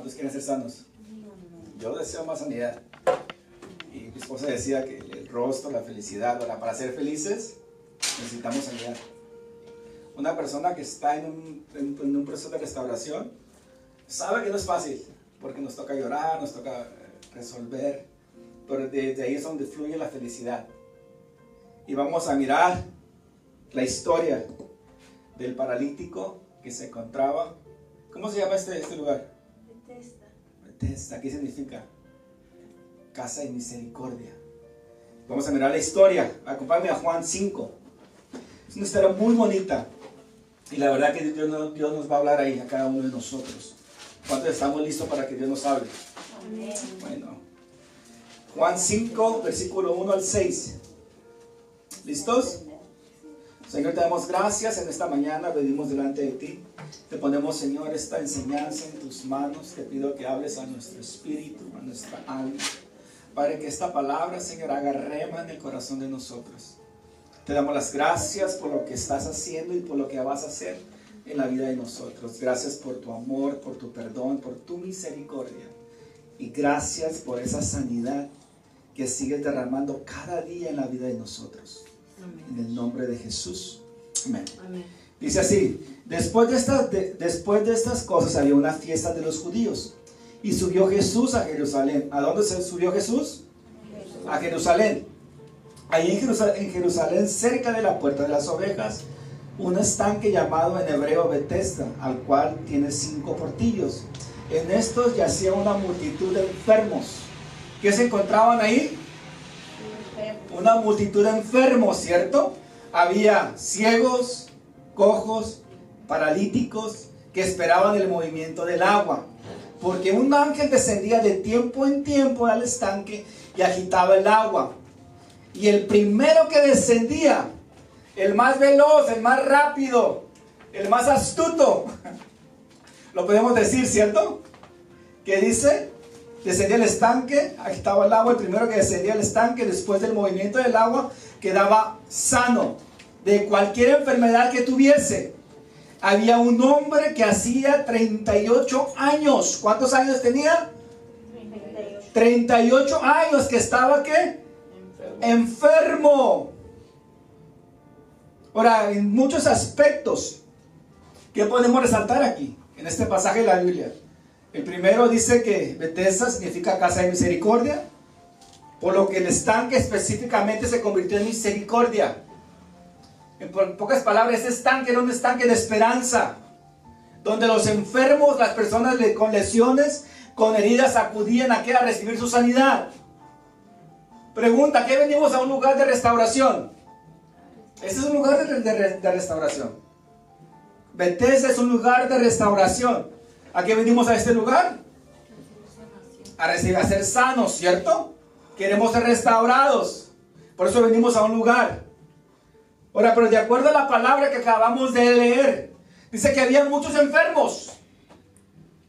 ¿Cuántos quieren ser sanos? Yo deseo más sanidad. Y mi esposa decía que el rostro, la felicidad, para ser felices necesitamos sanidad. Una persona que está en un proceso de restauración sabe que no es fácil, porque nos toca llorar, nos toca resolver, pero de ahí es donde fluye la felicidad. Y vamos a mirar la historia del paralítico que se encontraba. ¿Cómo se llama este lugar? Bethesda. Bethesda, ¿qué significa? Casa de misericordia. Vamos a mirar la historia. Acompáñame a Juan 5. Es una historia muy bonita. Y la verdad que Dios nos va a hablar ahí a cada uno de nosotros. ¿Cuántos estamos listos para que Dios nos hable? Amén. Bueno. Juan 5, versículo 1 al 6. ¿Listos? Señor, te damos gracias en esta mañana. Venimos delante de ti. Te ponemos, Señor, esta enseñanza en tus manos. Te pido que hables a nuestro espíritu, a nuestra alma. Para que esta palabra, Señor, haga rema en el corazón de nosotros. Te damos las gracias por lo que estás haciendo y por lo que vas a hacer en la vida de nosotros. Gracias por tu amor, por tu perdón, por tu misericordia. Y gracias por esa sanidad que sigues derramando cada día en la vida de nosotros. Amén. En el nombre de Jesús. Amén. Amén. Dice así: después de estas cosas había una fiesta de los judíos. Y subió Jesús a Jerusalén. ¿A dónde se subió Jesús? A Jerusalén. Ahí en Jerusalén, cerca de la puerta de las ovejas, un estanque llamado en hebreo Bethesda, al cual tiene 5 portillos. En estos yacía una multitud de enfermos. ¿Qué se encontraban ahí? Una multitud de enfermos, ¿cierto? Había ciegos, cojos, paralíticos, que esperaban el movimiento del agua. Porque un ángel descendía de tiempo en tiempo al estanque y agitaba el agua. Y el primero que descendía, el más veloz, el más rápido, el más astuto, lo podemos decir, ¿cierto? ¿Qué dice? Descendía al estanque, agitaba el agua. El primero que descendía al estanque, después del movimiento del agua, quedaba sano de cualquier enfermedad que tuviese. Había un hombre que hacía 38 años. ¿Cuántos años tenía? 38 años que estaba, ¿qué? Enfermo. Ahora, en muchos aspectos, ¿qué podemos resaltar aquí? En este pasaje de la Biblia. El primero dice que Bethesda significa casa de misericordia, por lo que el estanque específicamente se convirtió en misericordia. En pocas palabras, este estanque era un estanque de esperanza, donde los enfermos, las personas con lesiones, con heridas, acudían aquí a recibir su sanidad. Pregunta: ¿qué venimos a un lugar de restauración? Este es un lugar de restauración. Bethesda es un lugar de restauración. ¿A qué venimos a este lugar? A ser sanos, ¿cierto? Queremos ser restaurados. Por eso venimos a un lugar. Ahora, pero de acuerdo a la palabra que acabamos de leer, dice que había muchos enfermos,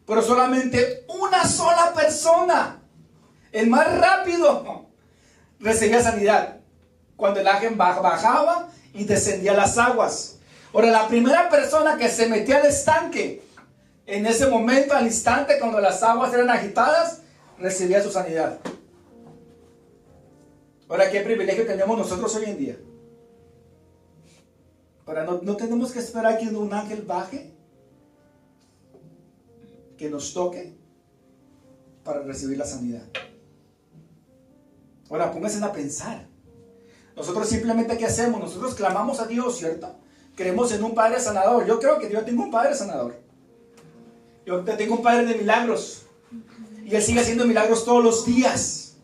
pero solamente una sola persona, el más rápido, recibía sanidad. Cuando el ángel bajaba y descendía las aguas. Ahora, la primera persona que se metía al estanque, en ese momento, al instante, cuando las aguas eran agitadas, recibía su sanidad. Ahora, ¿qué privilegio tenemos nosotros hoy en día? Ahora, no tenemos que esperar que un ángel baje, que nos toque, para recibir la sanidad. Ahora, pónganse a pensar. Nosotros simplemente, ¿qué hacemos? Nosotros clamamos a Dios, ¿cierto? Creemos en un Padre sanador. Yo creo que yo tengo un Padre sanador. Yo tengo un Padre de milagros. Y Él sigue haciendo milagros todos los días.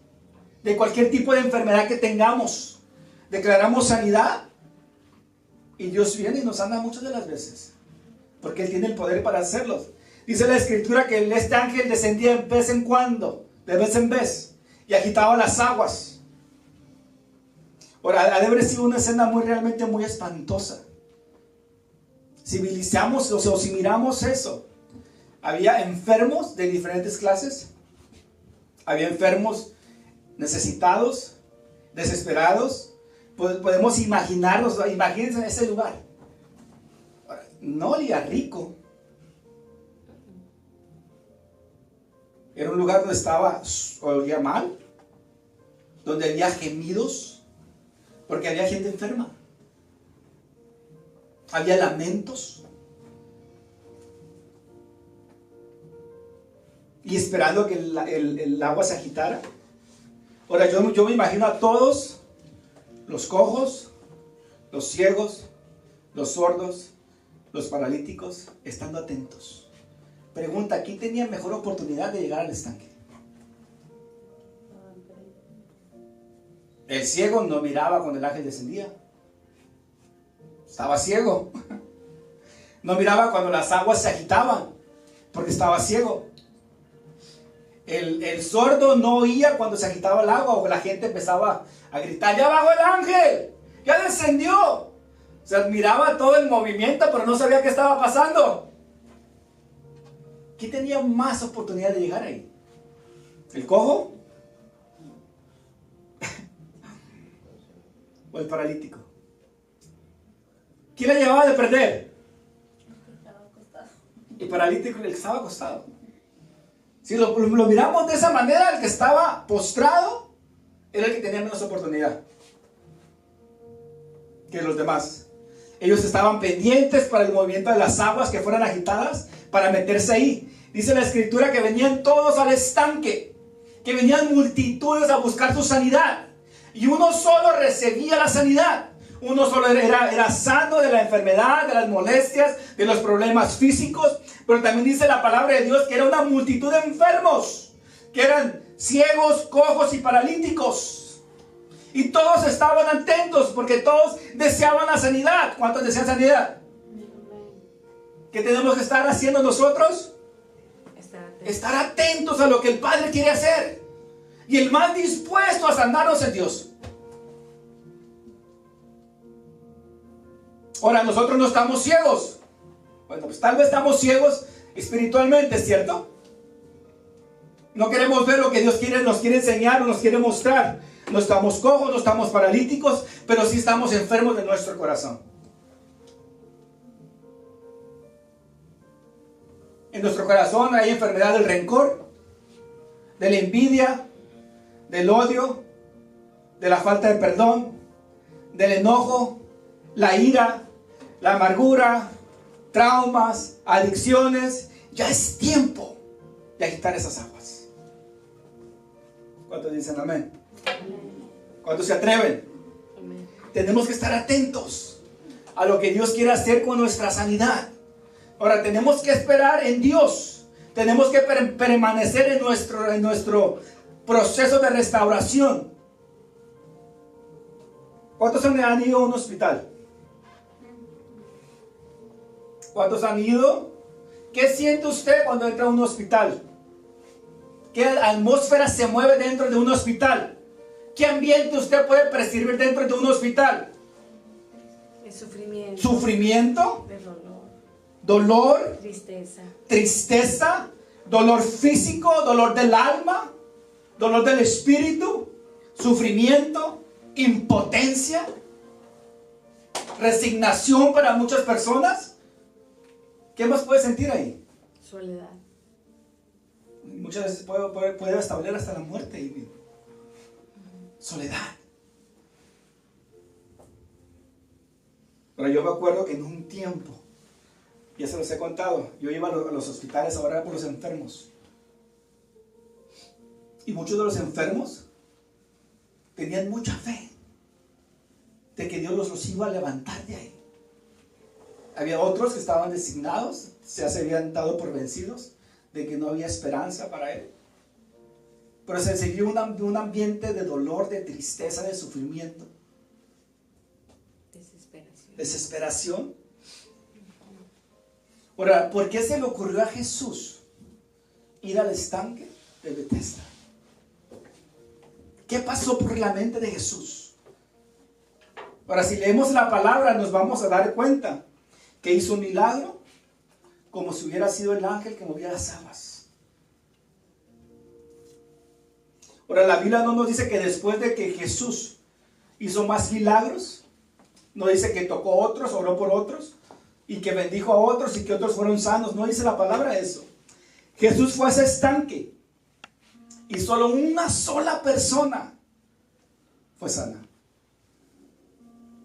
De cualquier tipo de enfermedad que tengamos. Declaramos sanidad. Y Dios viene y nos sana muchas de las veces. Porque Él tiene el poder para hacerlo. Dice la Escritura que este ángel descendía de vez en cuando, de vez en vez, y agitaba las aguas. Ahora, ha de haber sido una escena realmente muy espantosa. Si miramos eso, había enfermos de diferentes clases. Había enfermos necesitados, desesperados. Podemos imaginarnos, imagínense en ese lugar. Ahora, no olía rico. Era un lugar donde olía mal, donde había gemidos, porque había gente enferma. Había lamentos. Y esperando que el agua se agitara. Ahora yo me imagino a todos los cojos, los ciegos, los sordos, los paralíticos, estando atentos. Pregunta, ¿quién tenía mejor oportunidad de llegar al estanque? El ciego no miraba cuando el ángel descendía. Estaba ciego. No miraba cuando las aguas se agitaban, porque estaba ciego. El sordo no oía cuando se agitaba el agua o la gente empezaba a gritar: ¡ya bajó el ángel! ¡Ya descendió! O sea, miraba todo el movimiento, pero no sabía qué estaba pasando. ¿Quién tenía más oportunidad de llegar ahí? ¿El cojo? ¿O el paralítico? ¿Quién la llevaba de perder? El paralítico, el que estaba acostado. Si lo miramos de esa manera, el que estaba postrado era el que tenía menos oportunidad que los demás. Ellos estaban pendientes para el movimiento de las aguas que fueran agitadas para meterse ahí. Dice la escritura que venían todos al estanque, que venían multitudes a buscar su sanidad, y uno solo recibía la sanidad. Uno solo era sano de la enfermedad, de las molestias, de los problemas físicos. Pero también dice la palabra de Dios que era una multitud de enfermos, que eran ciegos, cojos y paralíticos. Y todos estaban atentos porque todos deseaban la sanidad. ¿Cuántos desean sanidad? ¿Qué tenemos que estar haciendo nosotros? Estar atentos a lo que el Padre quiere hacer. Y el más dispuesto a sanarnos es Dios. Ahora, nosotros no estamos ciegos. Bueno, pues tal vez estamos ciegos espiritualmente, ¿cierto? No queremos ver lo que Dios nos quiere enseñar o nos quiere mostrar. No estamos cojos, no estamos paralíticos, pero sí estamos enfermos de nuestro corazón. En nuestro corazón hay enfermedad del rencor, de la envidia, del odio, de la falta de perdón, del enojo, la ira, la amargura, traumas, adicciones. Ya es tiempo de agitar esas aguas. ¿Cuántos dicen amén? ¿Cuántos se atreven? Amén. Tenemos que estar atentos a lo que Dios quiere hacer con nuestra sanidad. Ahora, tenemos que esperar en Dios. Tenemos que permanecer en nuestro proceso de restauración. ¿Cuántos han ido a un hospital? ¿Cuántos han ido? ¿Qué siente usted cuando entra a un hospital? ¿Qué atmósfera se mueve dentro de un hospital? ¿Qué ambiente usted puede percibir dentro de un hospital? El sufrimiento. ¿Sufrimiento? De dolor. Dolor. Tristeza. Tristeza. Dolor físico, dolor del alma, dolor del espíritu, sufrimiento, impotencia, resignación para muchas personas. ¿Qué más puede sentir ahí? Soledad. Muchas veces puede establecer hasta la muerte. Soledad. Pero yo me acuerdo que en un tiempo, ya se los he contado, yo iba a los hospitales a orar por los enfermos. Y muchos de los enfermos tenían mucha fe de que Dios los iba a levantar de ahí. Había otros que estaban designados, se habían dado por vencidos, de que no había esperanza para él. Pero se siguió un ambiente de dolor, de tristeza, de sufrimiento. Desesperación. Ahora, ¿por qué se le ocurrió a Jesús ir al estanque de Betesda? ¿Qué pasó por la mente de Jesús? Ahora, si leemos la palabra, nos vamos a dar cuenta que hizo un milagro como si hubiera sido el ángel que movía las aguas. Ahora, la Biblia no nos dice que después de que Jesús hizo más milagros, no dice que tocó a otros, oró por otros, y que bendijo a otros y que otros fueron sanos. No dice la palabra eso. Jesús fue a ese estanque Y solo una sola persona fue sana.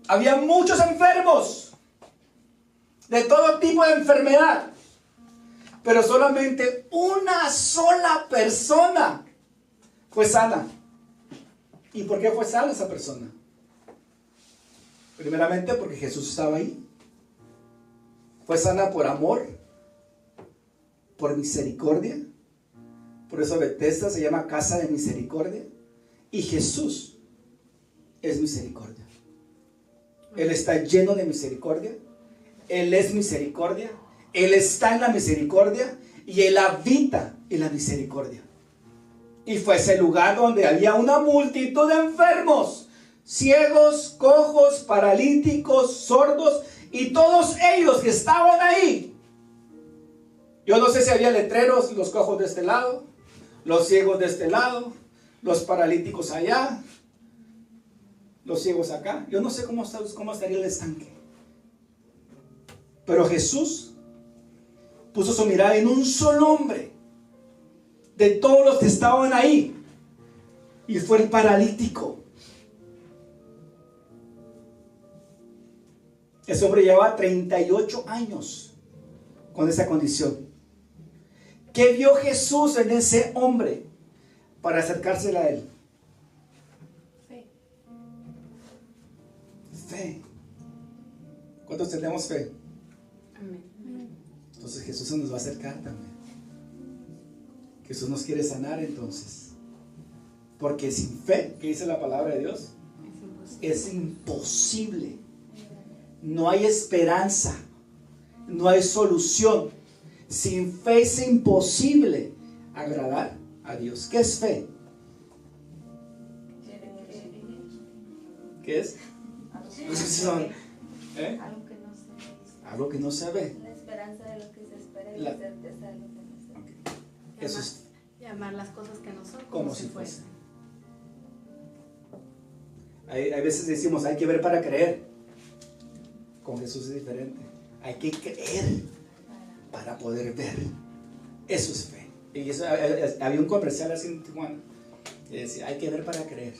Había muchos enfermos de todo tipo de enfermedad, pero solamente una sola persona fue sana. ¿Y por qué fue sana esa persona? Primeramente porque Jesús estaba ahí. Fue sana por amor, por misericordia. Por eso Bethesda se llama casa de misericordia. Y Jesús es misericordia. Él está lleno de misericordia. Él es misericordia. Él está en la misericordia. Y Él habita en la misericordia. Y fue ese lugar donde había una multitud de enfermos, ciegos, cojos, paralíticos, sordos, y todos ellos que estaban ahí. Yo no sé si había letreros, los cojos de este lado, los ciegos de este lado, los paralíticos allá, los ciegos acá. Yo no sé cómo estaría el estanque. Pero Jesús puso su mirada en un solo hombre de todos los que estaban ahí, y fue el paralítico. Ese hombre llevaba 38 años con esa condición. ¿Qué vio Jesús en ese hombre para acercársela a él? Fe. Fe. ¿Cuántos tenemos fe? Amén. Entonces Jesús se nos va a acercar también. Jesús nos quiere sanar entonces. Porque sin fe, ¿qué dice la palabra de Dios? Es imposible. No hay esperanza. No hay solución. Sin fe es imposible agradar a Dios. ¿Qué es fe? ¿Qué es? ¿Eh? Algo que no se ve. La esperanza de lo que se espera y la certeza de lo que no se ve. Eso es Llamar las cosas que no son como si fuesen. Hay veces decimos, hay que ver para creer. Con Jesús es diferente. Hay que creer para poder ver. Eso es fe. Y eso, había un comercial así en Tijuana que decía, hay que ver para creer.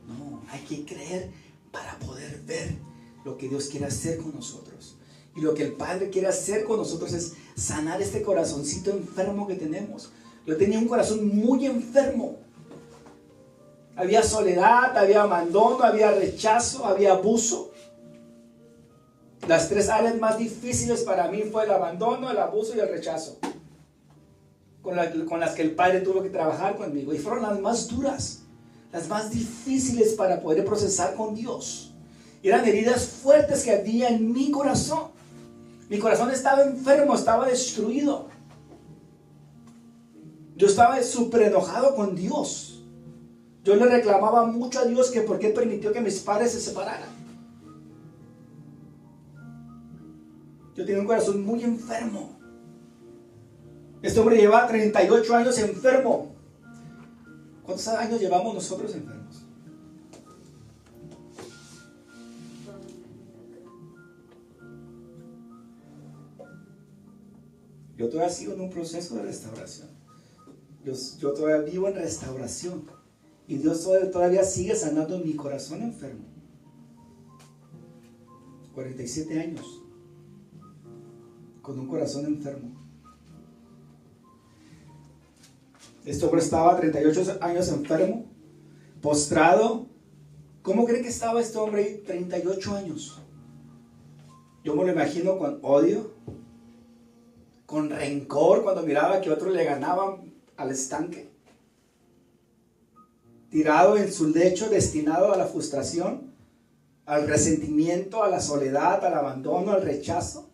No, hay que creer para poder ver lo que Dios quiere hacer con nosotros. Y lo que el Padre quiere hacer con nosotros es sanar este corazoncito enfermo que tenemos. Yo tenía un corazón muy enfermo. Había soledad, había abandono, había rechazo, había abuso. Las tres áreas más difíciles para mí fue el abandono, el abuso y el rechazo. Con las que el Padre tuvo que trabajar conmigo. Y fueron las más duras, las más difíciles para poder procesar con Dios. Eran heridas fuertes que había en mi corazón. Mi corazón estaba enfermo, estaba destruido. Yo estaba súper enojado con Dios. Yo le reclamaba mucho a Dios que por qué permitió que mis padres se separaran. Yo tenía un corazón muy enfermo. Este hombre lleva 38 años enfermo. ¿Cuántos años llevamos nosotros enfermos? Yo todavía sigo en un proceso de restauración. Yo todavía vivo en restauración. Y Dios todavía sigue sanando mi corazón enfermo. 47 años. Con un corazón enfermo. Este hombre estaba 38 años enfermo. Postrado. ¿Cómo creen que estaba este hombre ahí 38 años? Yo me lo imagino con odio, con rencor cuando miraba que otros le ganaban al estanque, tirado en su lecho, destinado a la frustración, al resentimiento, a la soledad, al abandono, al rechazo,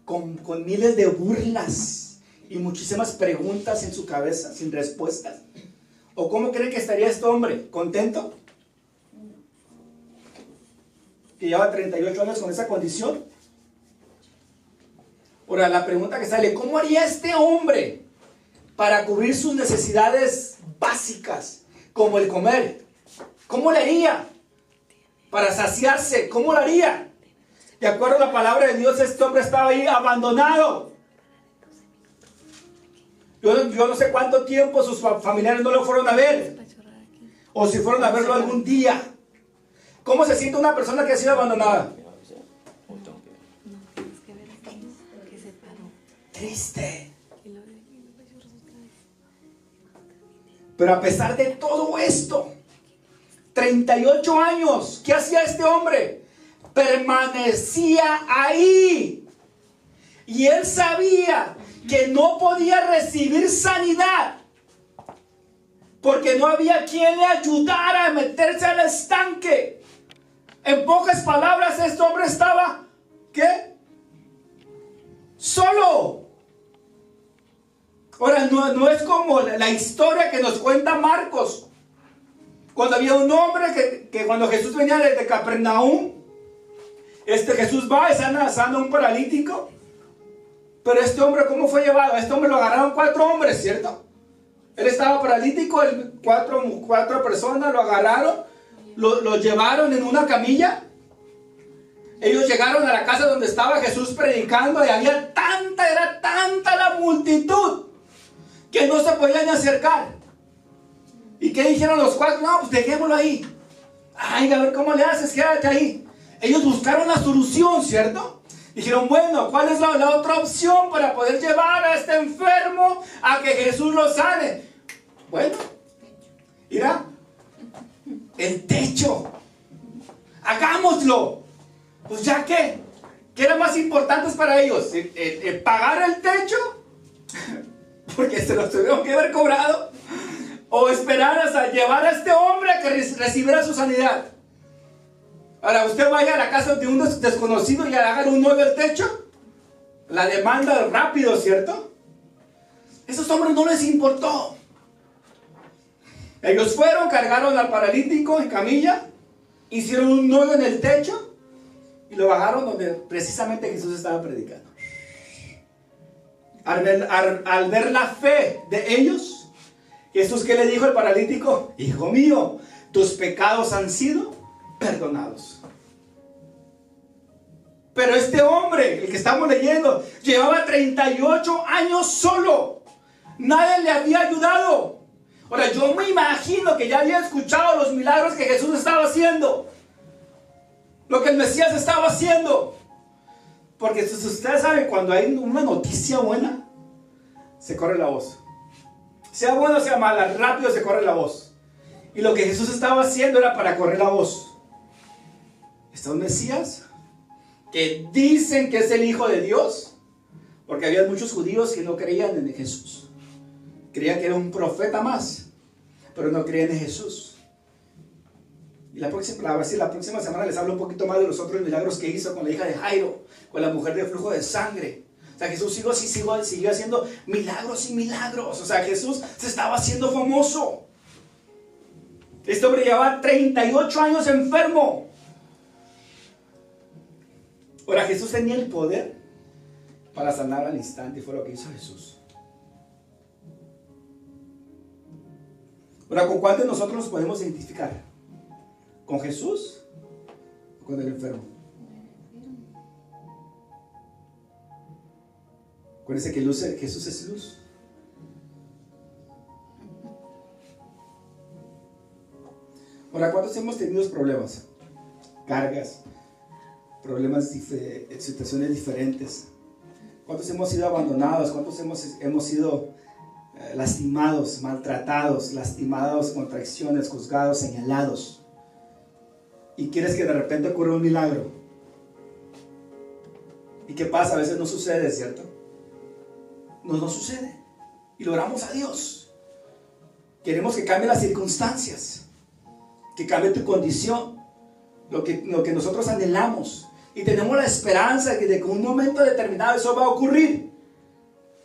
con miles de burlas y muchísimas preguntas en su cabeza sin respuestas. ¿O cómo creen que estaría este hombre? ¿Contento? Que lleva 38 años con esa condición. Ahora la pregunta que sale, ¿cómo haría este hombre para cubrir sus necesidades básicas, como el comer? ¿Cómo le haría para saciarse? ¿Cómo lo haría? De acuerdo a la palabra de Dios, este hombre estaba ahí abandonado. Yo no sé cuánto tiempo sus familiares no lo fueron a ver. O si fueron a verlo algún día. ¿Cómo se siente una persona que ha sido abandonada? Triste. Pero a pesar de todo esto, 38 años, ¿qué hacía este hombre? Permanecía ahí. Y él sabía que no podía recibir sanidad porque no había quien le ayudara a meterse al estanque. En pocas palabras, este hombre estaba, ¿qué? Solo. Ahora, no es como la historia que nos cuenta Marcos, cuando había un hombre que cuando Jesús venía desde Capernaum, Jesús va y sana a un paralítico. Pero este hombre, ¿cómo fue llevado? A este hombre lo agarraron 4 hombres, ¿cierto? Él estaba paralítico, 4 personas lo agarraron, lo llevaron en una camilla. Ellos llegaron a la casa donde estaba Jesús predicando y era tanta la multitud que no se podían ni acercar. ¿Y qué dijeron los 4? No, pues dejémoslo ahí. Ay, a ver cómo le haces, quédate ahí. Ellos buscaron la solución, ¿cierto? Dijeron, bueno, ¿cuál es la otra opción para poder llevar a este enfermo a que Jesús lo sane? Bueno, mira, el techo. Hagámoslo. Pues ya que, ¿qué era más importante para ellos? ¿Pagar el techo? Porque se los tuvieron que haber cobrado. O esperar hasta llevar a este hombre a que recibiera su sanidad. Ahora, usted vaya a la casa de un desconocido y hagan un nuevo el techo. La demanda rápido, ¿cierto? Esos hombres no les importó. Ellos fueron, cargaron al paralítico en camilla, hicieron un nuevo en el techo y lo bajaron donde precisamente Jesús estaba predicando. Al ver la fe de ellos, Jesús, ¿qué le dijo al paralítico? Hijo mío, tus pecados han sido perdonados. Pero este hombre, el que estamos leyendo, llevaba 38 años solo. Nadie le había ayudado. Ahora, yo me imagino que ya había escuchado los milagros que Jesús estaba haciendo, lo que el Mesías estaba haciendo. Porque ustedes saben, cuando hay una noticia buena, se corre la voz. Sea buena o sea mala, rápido se corre la voz. Y lo que Jesús estaba haciendo era para correr la voz. Está un Mesías que dicen que es el Hijo de Dios, porque había muchos judíos que no creían en Jesús. Creían que era un profeta más, pero no creían en Jesús. Y la próxima semana les hablo un poquito más de los otros milagros que hizo con la hija de Jairo, con la mujer de flujo de sangre. O sea, Jesús siguió haciendo milagros y milagros. O sea, Jesús se estaba haciendo famoso. Este hombre llevaba 38 años enfermo. Ahora, Jesús tenía el poder para sanar al instante y fue lo que hizo Jesús. Ahora, ¿con cuál de nosotros nos podemos identificar? ¿Con Jesús o con el enfermo? Acuérdense que Jesús es luz. Ahora, ¿cuántos hemos tenido problemas? Cargas, problemas, situaciones diferentes. ¿Cuántos hemos sido abandonados? ¿Cuántos hemos sido lastimados, maltratados, lastimados con traiciones, juzgados, señalados? Y quieres que de repente ocurra un milagro. ¿Y qué pasa? A veces no sucede, ¿cierto? No sucede. Y lo oramos a Dios. Queremos que cambie las circunstancias, que cambie tu condición, lo que nosotros anhelamos. Y tenemos la esperanza de que en un momento determinado eso va a ocurrir.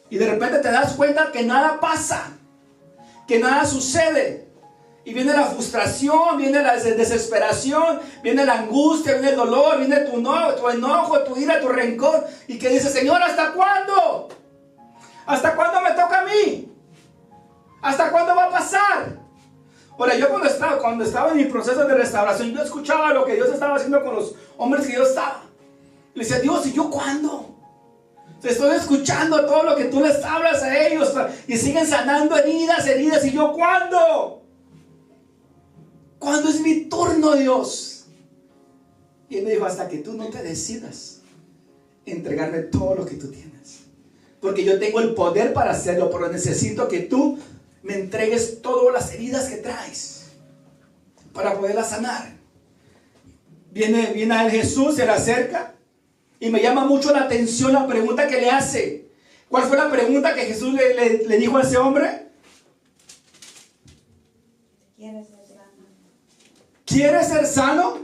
Y de repente te das cuenta que nada pasa, que nada sucede. Y viene la frustración, viene la desesperación, viene la angustia, viene el dolor, viene tu enojo, tu ira, tu rencor. Y que dices, Señor, ¿hasta cuándo? ¿Hasta cuándo me toca a mí? ¿Hasta cuándo va a pasar? Ahora, yo cuando estaba en mi proceso de restauración, yo escuchaba lo que Dios estaba haciendo con los hombres que yo estaba. Le decía, Dios, ¿y yo cuándo? O Te estoy escuchando todo lo que tú les hablas a ellos y siguen sanando heridas. Y yo, ¿cuándo? ¿Cuándo es mi turno, Dios? Y Él me dijo, hasta que tú no te decidas entregarme todo lo que tú tienes. Porque yo tengo el poder para hacerlo, pero necesito que tú me entregues todas las heridas que traes para poderlas sanar. Viene a él Jesús, se le acerca y me llama mucho la atención la pregunta que le hace. ¿Cuál fue la pregunta que Jesús le dijo a ese hombre? ¿Quieres ser sano? ¿Quieres ser sano?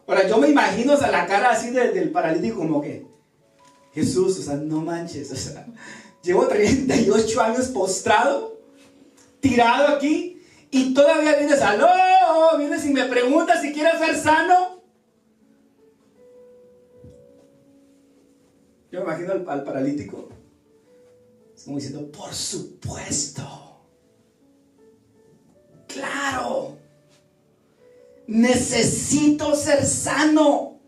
Ahora yo me imagino, o sea, la cara así del paralítico como que, Jesús, o sea, no manches, o sea, llevo 38 años postrado, tirado aquí, y todavía vienes, aló, vienes y me preguntas si quieres ser sano. Yo me imagino al paralítico, es como diciendo, por supuesto, claro, necesito ser sano,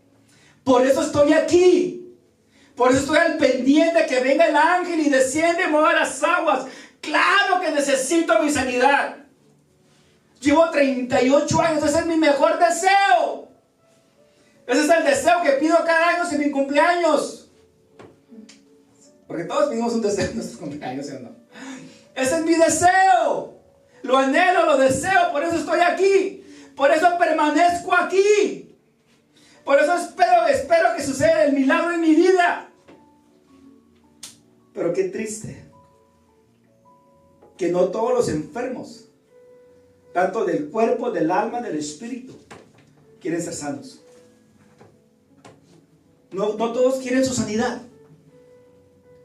por eso estoy aquí. Por eso estoy al pendiente que venga el ángel y desciende y mueva las aguas. Claro que necesito mi sanidad. Llevo 38 años, ese es mi mejor deseo. Ese es el deseo que pido cada año en mi cumpleaños. Porque todos pedimos un deseo en nuestros cumpleaños, ¿sí o no? Ese es mi deseo. Lo anhelo, lo deseo, por eso estoy aquí. Por eso permanezco aquí. Por eso espero que suceda el milagro en mi vida. Pero qué triste que no todos los enfermos, tanto del cuerpo, del alma, del espíritu, quieren ser sanos. No todos quieren su sanidad.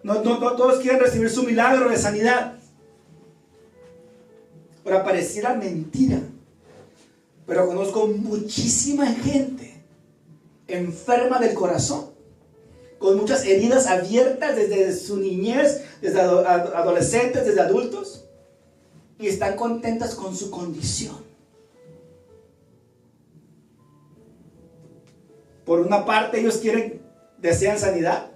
No todos quieren recibir su milagro de sanidad. Ahora pareciera mentira, pero conozco muchísima gente enferma del corazón, con muchas heridas abiertas desde su niñez, desde adolescentes, desde adultos, y están contentas con su condición. Por una parte ellos desean sanidad,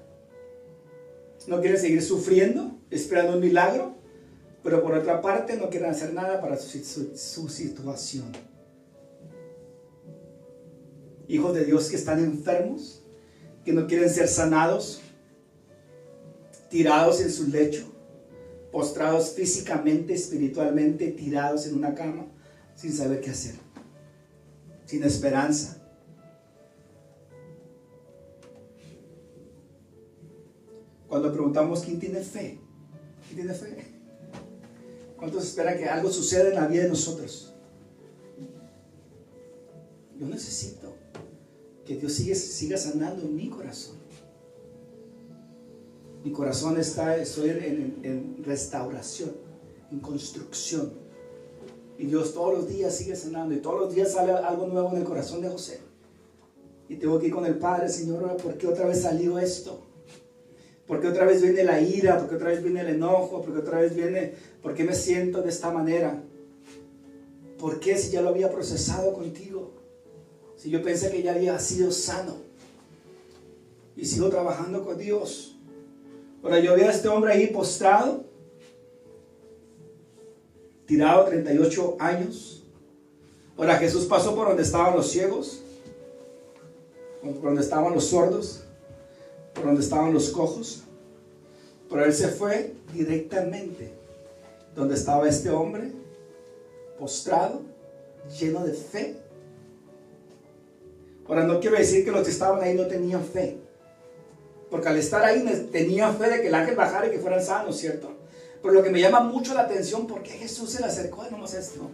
no quieren seguir sufriendo, esperando un milagro, pero por otra parte no quieren hacer nada para su situación. Hijos de Dios que están enfermos, que no quieren ser sanados, tirados en su lecho, postrados físicamente, espiritualmente, tirados en una cama, sin saber qué hacer, sin esperanza. Cuando preguntamos quién tiene fe, ¿quién tiene fe? ¿Cuántos esperan que algo suceda en la vida de nosotros? Yo necesito que Dios siga sanando mi corazón. Mi corazón estoy en restauración, en construcción. Y Dios todos los días sigue sanando. Y todos los días sale algo nuevo en el corazón de José. Y tengo que ir con el Padre, Señor, ¿por qué otra vez salió esto? ¿Por qué otra vez viene la ira? ¿Por qué otra vez viene el enojo? ¿Por qué otra vez viene? ¿Por qué me siento de esta manera? ¿Por qué si ya lo había procesado contigo? Si yo pensé que ya había sido sano y sigo trabajando con Dios. Ahora yo vi a este hombre ahí postrado, tirado 38 años. Ahora Jesús pasó por donde estaban los ciegos, por donde estaban los sordos, por donde estaban los cojos. Pero Él se fue directamente donde estaba este hombre, postrado, lleno de fe. Ahora no quiero decir que los que estaban ahí no tenían fe, porque al estar ahí tenían fe de que el ángel bajara y que fueran sanos, ¿cierto? Pero lo que me llama mucho la atención, ¿por qué Jesús se le acercó? No sé esto.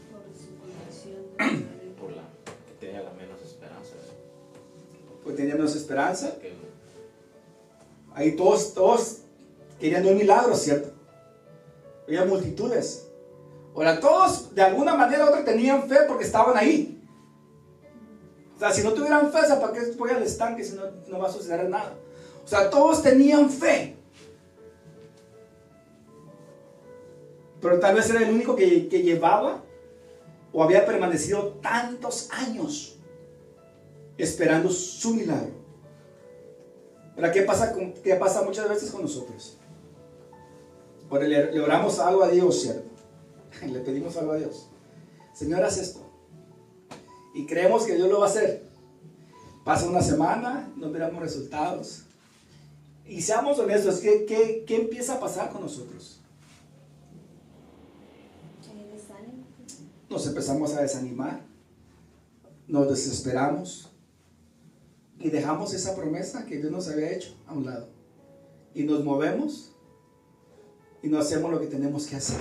Por su condición. Por la que tenía la menos esperanza. Pues tenía menos esperanza. Que Ahí todos querían un milagro, ¿cierto? Había multitudes. Ahora todos de alguna manera u otra tenían fe porque estaban ahí. O sea, si no tuvieran fe, ¿para qué voy al estanque si no va a suceder nada? O sea, todos tenían fe. Pero tal vez era el único que llevaba o había permanecido tantos años esperando su milagro. Ahora, ¿qué pasa muchas veces con nosotros? Ahora, le oramos algo a Dios, ¿cierto? Le pedimos algo a Dios. Señor, haz esto. Y creemos que Dios lo va a hacer. Pasa una semana, no miramos resultados. Y seamos honestos, ¿qué empieza a pasar con nosotros? Desánimo. Nos empezamos a desanimar, nos desesperamos y dejamos esa promesa que Dios nos había hecho a un lado. Y nos movemos y no hacemos lo que tenemos que hacer.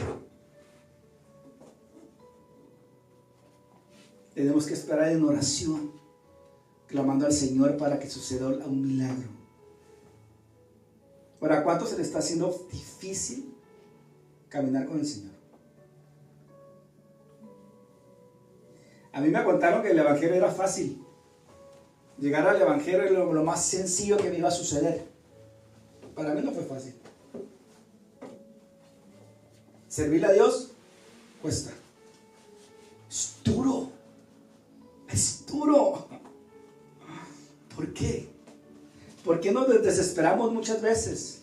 Tenemos que esperar en oración, clamando al Señor para que suceda un milagro. Ahora, ¿a cuánto se le está haciendo difícil caminar con el Señor? A mí me contaron que el Evangelio era fácil. Llegar al Evangelio era lo más sencillo que me iba a suceder. Para mí no fue fácil. Servirle a Dios cuesta. Es duro. Es duro. ¿Por qué? ¿Por qué nos desesperamos muchas veces?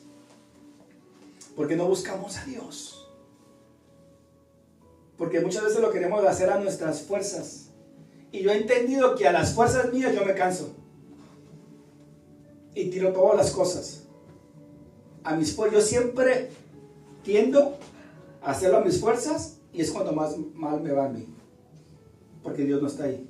Porque no buscamos a Dios. Porque muchas veces lo queremos hacer a nuestras fuerzas. Y yo he entendido que a las fuerzas mías yo me canso. Y tiro todas las cosas. Yo siempre tiendo a hacerlo a mis fuerzas y es cuando más mal me va a mí. Porque Dios no está ahí.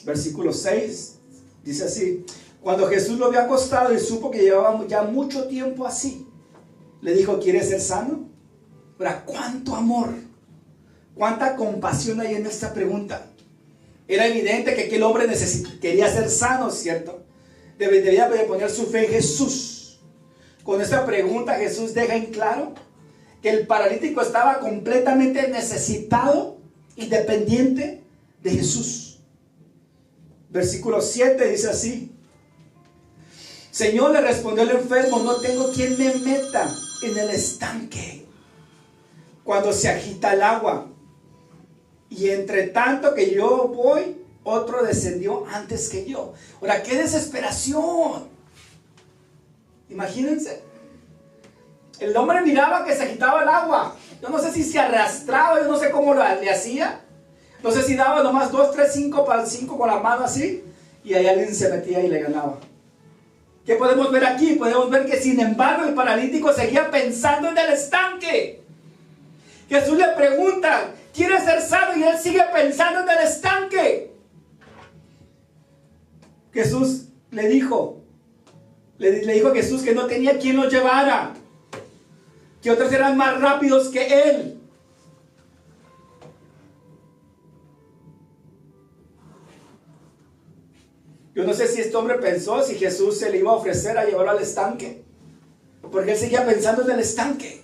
Versículo 6 dice así: cuando Jesús lo había acostado y supo que llevaba ya mucho tiempo así, le dijo: ¿quieres ser sano? Ahora, ¿cuánto amor? ¿Cuánta compasión hay en esta pregunta? Era evidente que aquel hombre quería ser sano, ¿cierto? Debería de poner su fe en Jesús. Con esta pregunta Jesús deja en claro que el paralítico estaba completamente necesitado y dependiente de Jesús. Versículo 7 dice así: Señor, le respondió el enfermo, no tengo quien me meta en el estanque cuando se agita el agua. Y entre tanto que yo voy, otro descendió antes que yo. Ahora, qué desesperación. Imagínense. El hombre miraba que se agitaba el agua. Yo no sé si se arrastraba, yo no sé cómo le hacía. No sé si daba nomás 2, 3, 5 para 5 con la mano así. Y ahí alguien se metía y le ganaba. ¿Qué podemos ver aquí? Podemos ver que sin embargo el paralítico seguía pensando en el estanque. Jesús le pregunta: ¿quieres ser sano? Y él sigue pensando en el estanque. Jesús le dijo a Jesús que no tenía quien lo llevara, que otros eran más rápidos que él. Yo no sé si este hombre pensó si Jesús se le iba a ofrecer a llevarlo al estanque, porque él seguía pensando en el estanque.